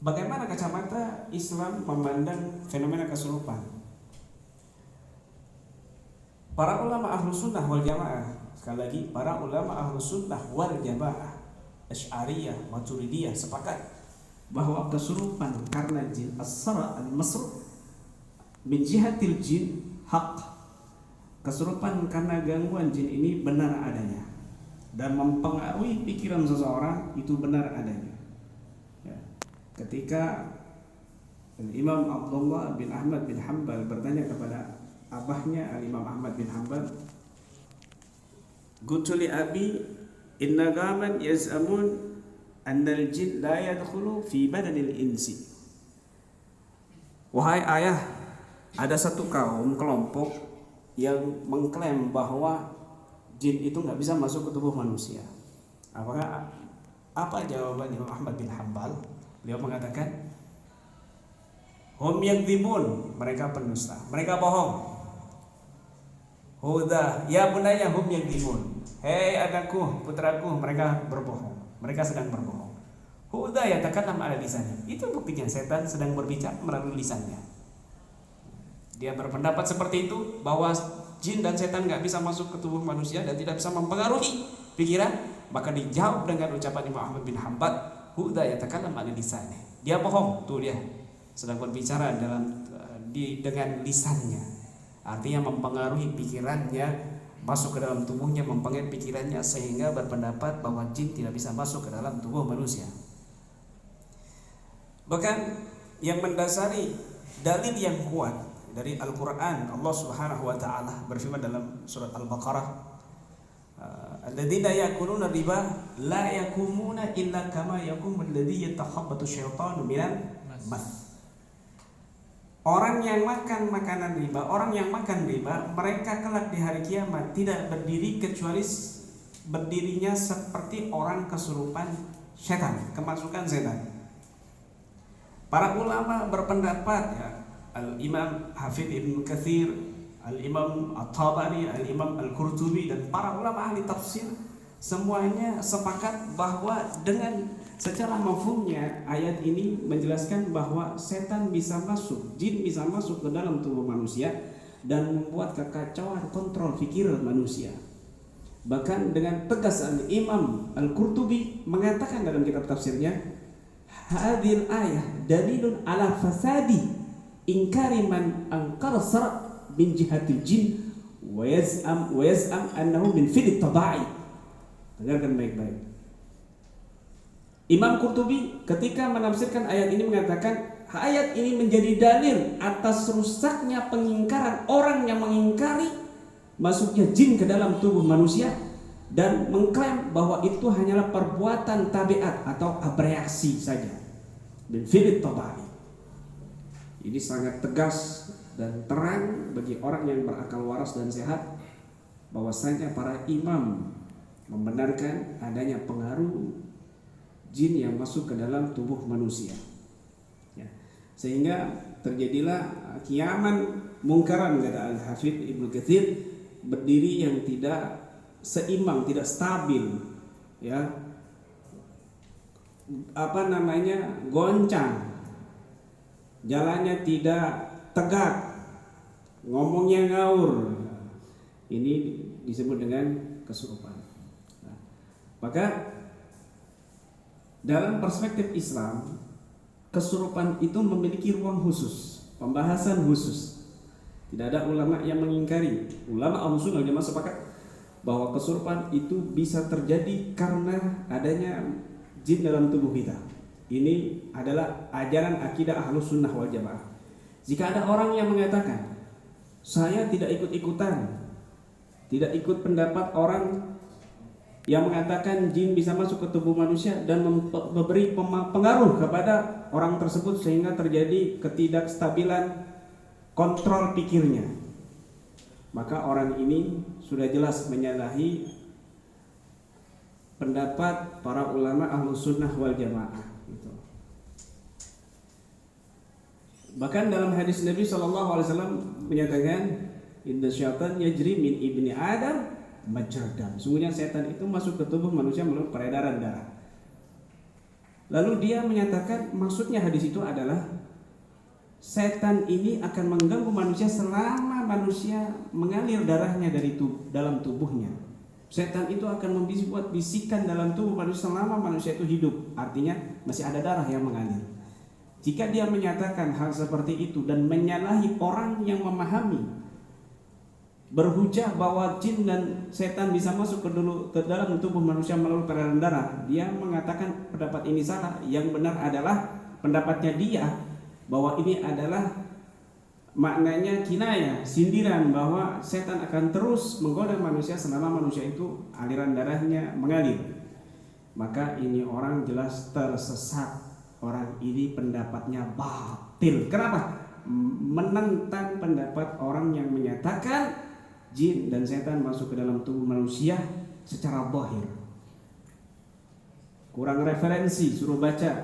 Bagaimana kacamata Islam memandang fenomena kesurupan? Para ulama Ahlus Sunnah wal Jamaah, sekali lagi, para ulama Ahlus Sunnah wal Jamaah, Asy'ariyah, Maturidiyah sepakat bahwa kesurupan karena jin, as-sara al-masru min jihatil jin haq. Kesurupan karena gangguan jin ini benar adanya dan mempengaruhi pikiran seseorang itu benar adanya. Ya. Ketika Imam Abdullah bin Ahmad bin Hanbal bertanya kepada abahnya Imam Ahmad bin Hanbal, "Qultu li abi inna qaman yaz'amun annal jin la yadkhulu fi badanil insi." Wahai ayah, ada satu kelompok yang mengklaim bahwa jin itu nggak bisa masuk ke tubuh manusia. Apa jawaban Imam Ahmad bin Hanbal? Beliau mengatakan, hum yakdzibun, mereka pendusta, mereka bohong. Huda ya bunayya hum yakdzibun, hei anakku, putraku, mereka berbohong, mereka sedang berbohong. Huda yatakallam ala lisannya, itu buktinya setan sedang berbicara melalui lisannya. Dia berpendapat seperti itu, bahwa jin dan setan nggak bisa masuk ke tubuh manusia dan tidak bisa mempengaruhi pikiran. Maka dijawab dengan ucapan Imam Ahmad bin Hanbal, huda yatakallam ala lisannya, dia bohong, tuh dia sedang berbicara dengan lisannya, artinya mempengaruhi pikirannya, masuk ke dalam tubuhnya, mempengaruhi pikirannya, sehingga berpendapat bahwa jin tidak bisa masuk ke dalam tubuh manusia. Bahkan yang mendasari dalil yang kuat dari Al-Quran, Allah Subhanahu wa Ta'ala berfirman dalam surat Al-Baqarah, alladzina yakuluna riba la yakumuna illa kama yakumul ladzi yatakhabbatu syaitanu minal mas. Orang yang makan makanan riba, orang yang makan riba, mereka kelak di hari kiamat tidak berdiri kecuali berdirinya seperti orang kesurupan setan, kemasukan setan. Para ulama berpendapat, ya, Al-Imam Hafidz Ibnu Katsir, Al-Imam At-Tabari, Al-Imam Al-Qurtubi, dan para ulama ahli tafsir semuanya sepakat bahwa dengan secara mafhumnya ayat ini menjelaskan bahwa setan bisa masuk, jin bisa masuk ke dalam tubuh manusia dan membuat kekacauan kontrol pikiran manusia. Bahkan dengan tegas Al-Imam Al-Qurtubi mengatakan dalam kitab tafsirnya, hadhil ayah dalilun ala fasadi ingkari man angkara sar' min jihatil jin wa yaz'am annahu min fi'lit tada'i. Dengarkan baik-baik. Imam Qurtubi ketika menafsirkan ayat ini mengatakan, ayat ini menjadi dalil atas rusaknya pengingkaran orang yang mengingkari masuknya jin ke dalam tubuh manusia dan mengklaim bahwa itu hanyalah perbuatan tabiat atau bereaksi saja, min fi'lit tada'i. Ini sangat tegas dan terang bagi orang yang berakal waras dan sehat bahwasanya para imam membenarkan adanya pengaruh jin yang masuk ke dalam tubuh manusia. Ya. Sehingga terjadilah kiaman mungkaran, kata Al-Hafidz Ibnu Katsir, berdiri yang tidak seimbang, tidak stabil, ya. Goncang. Jalannya tidak tegak, ngomongnya ngaur. Ini disebut dengan kesurupan. Nah, maka dalam perspektif Islam, kesurupan itu memiliki ruang khusus, pembahasan khusus. Tidak ada ulama yang mengingkari. Ulama Ahlus Sunnah Jamaah sepakat bahwa kesurupan itu bisa terjadi karena adanya jin dalam tubuh kita. Ini adalah ajaran akidah Ahlus Sunnah wal Jamaah. Jika ada orang yang mengatakan, saya tidak ikut-ikutan, tidak ikut pendapat orang yang mengatakan jin bisa masuk ke tubuh manusia dan memberi pengaruh kepada orang tersebut sehingga terjadi ketidakstabilan kontrol pikirnya, maka orang ini sudah jelas menyalahi pendapat para ulama Ahlus Sunnah wal Jamaah. Bahkan dalam hadis Nabi SAW menyatakan, inna syaitan yajri min ibni Adam majradam. Sungguhnya setan itu masuk ke tubuh manusia melalui peredaran darah. Lalu dia menyatakan maksudnya hadis itu adalah setan ini akan mengganggu manusia selama manusia mengalir darahnya dari dalam tubuhnya. Setan itu akan membuat bisikan dalam tubuh manusia selama manusia itu hidup. Artinya masih ada darah yang mengalir. Jika dia menyatakan hal seperti itu dan menyalahi orang yang memahami, berhujah bahwa jin dan setan bisa masuk ke dalam tubuh manusia melalui peredaran darah, dia mengatakan pendapat ini salah. Yang benar adalah pendapatnya dia, bahwa ini adalah maknanya kinayah, sindiran, bahwa setan akan terus menggoda manusia selama manusia itu aliran darahnya mengalir. Maka ini orang jelas tersesat. Orang ini pendapatnya batil. Kenapa? Menentang pendapat orang yang menyatakan jin dan setan masuk ke dalam tubuh manusia secara zahir. Kurang referensi, suruh baca